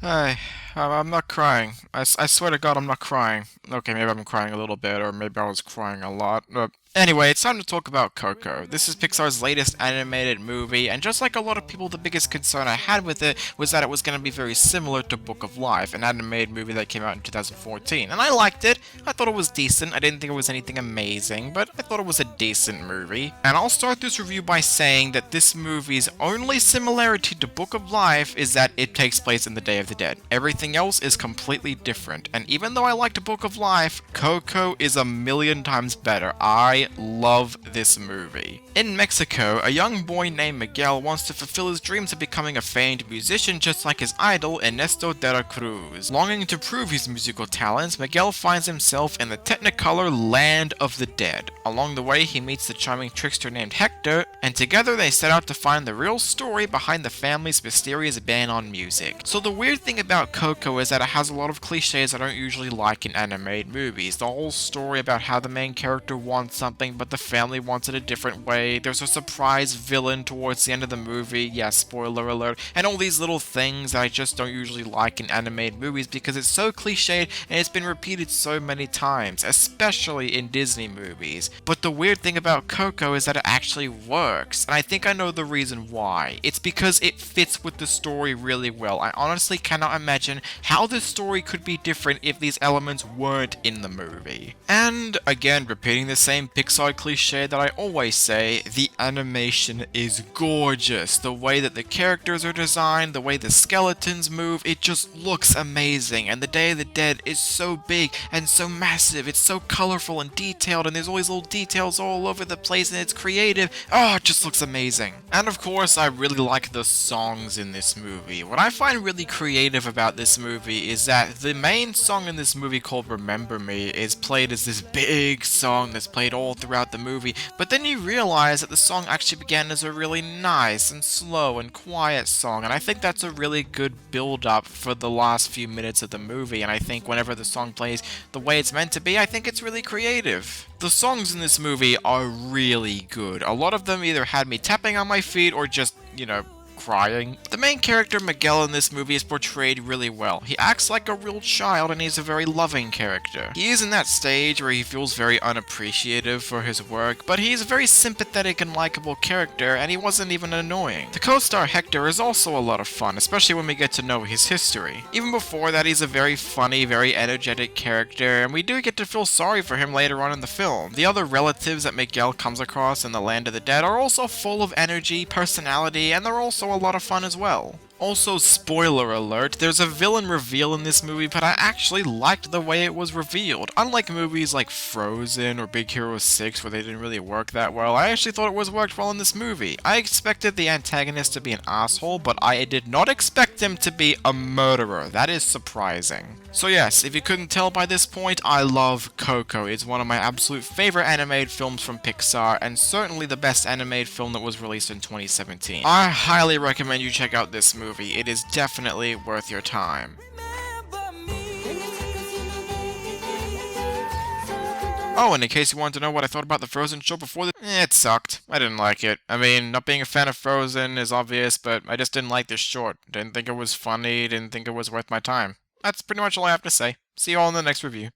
Hey, I'm not crying. I swear to God, I'm not crying. Okay, maybe I'm crying a little bit, or maybe I was crying a lot. Anyway, it's time to talk about Coco. This is Pixar's latest animated movie, and just like a lot of people, the biggest concern I had with it was that it was going to be very similar to Book of Life, an animated movie that came out in 2014. And I liked it. I thought it was decent. I didn't think it was anything amazing, but I thought it was a decent movie. And I'll start this review by saying that this movie's only similarity to Book of Life is that it takes place in the Day of the Dead. Everything else is completely different, and even though I liked Book of Life, Coco is a million times better. I love this movie. In Mexico, a young boy named Miguel wants to fulfill his dreams of becoming a famed musician just like his idol, Ernesto de la Cruz. Longing to prove his musical talents, Miguel finds himself in the Technicolor land of the dead. Along the way, he meets the charming trickster named Hector, and together they set out to find the real story behind the family's mysterious ban on music. So the weird thing about Coco is that it has a lot of cliches I don't usually like in animated movies. The whole story about how the main character wants something but the family wants it a different way. There's a surprise villain towards the end of the movie, yeah, spoiler alert, and all these little things that I just don't usually like in animated movies because it's so cliched and it's been repeated so many times, especially in Disney movies. But the weird thing about Coco is that it actually works, and I think I know the reason why. It's because it fits with the story really well. I honestly cannot imagine how this story could be different if these elements weren't in the movie. And again, repeating the same Pixar cliche that I always say, the animation is gorgeous. The way that the characters are designed, the way the skeletons move, it just looks amazing. And the Day of the Dead is so big and so massive. It's so colorful and detailed, and there's all these little details all over the place, and it's creative. Oh, it just looks amazing. And of course, I really like the songs in this movie. What I find really creative about this movie is that the main song in this movie, called Remember Me, is played as this big song that's played all throughout the movie, but then you realize that the song actually began as a really nice and slow and quiet song, and I think that's a really good build-up for the last few minutes of the movie, and I think whenever the song plays the way it's meant to be, I think it's really creative. The songs in this movie are really good. A lot of them either had me tapping on my feet or just, crying. The main character, Miguel, in this movie is portrayed really well. He acts like a real child and he's a very loving character. He is in that stage where he feels very unappreciative for his work, but he's a very sympathetic and likable character, and he wasn't even annoying. The co-star Hector is also a lot of fun, especially when we get to know his history. Even before that, he's a very funny, very energetic character, and we do get to feel sorry for him later on in the film. The other relatives that Miguel comes across in the Land of the Dead are also full of energy, personality, and they're also a lot of fun as well. Also, spoiler alert, there's a villain reveal in this movie, but I actually liked the way it was revealed. Unlike movies like Frozen or Big Hero 6 where they didn't really work that well, I actually thought it worked well in this movie. I expected the antagonist to be an asshole, but I did not expect him to be a murderer. That is surprising. So yes, if you couldn't tell by this point, I love Coco. It's one of my absolute favorite animated films from Pixar, and certainly the best animated film that was released in 2017. I highly recommend you check out this movie. It is definitely worth your time. Oh, and in case you wanted to know what I thought about the Frozen show before it sucked. I didn't like it. I mean, not being a fan of Frozen is obvious, but I just didn't like this short. Didn't think it was funny, didn't think it was worth my time. That's pretty much all I have to say. See you all in the next review.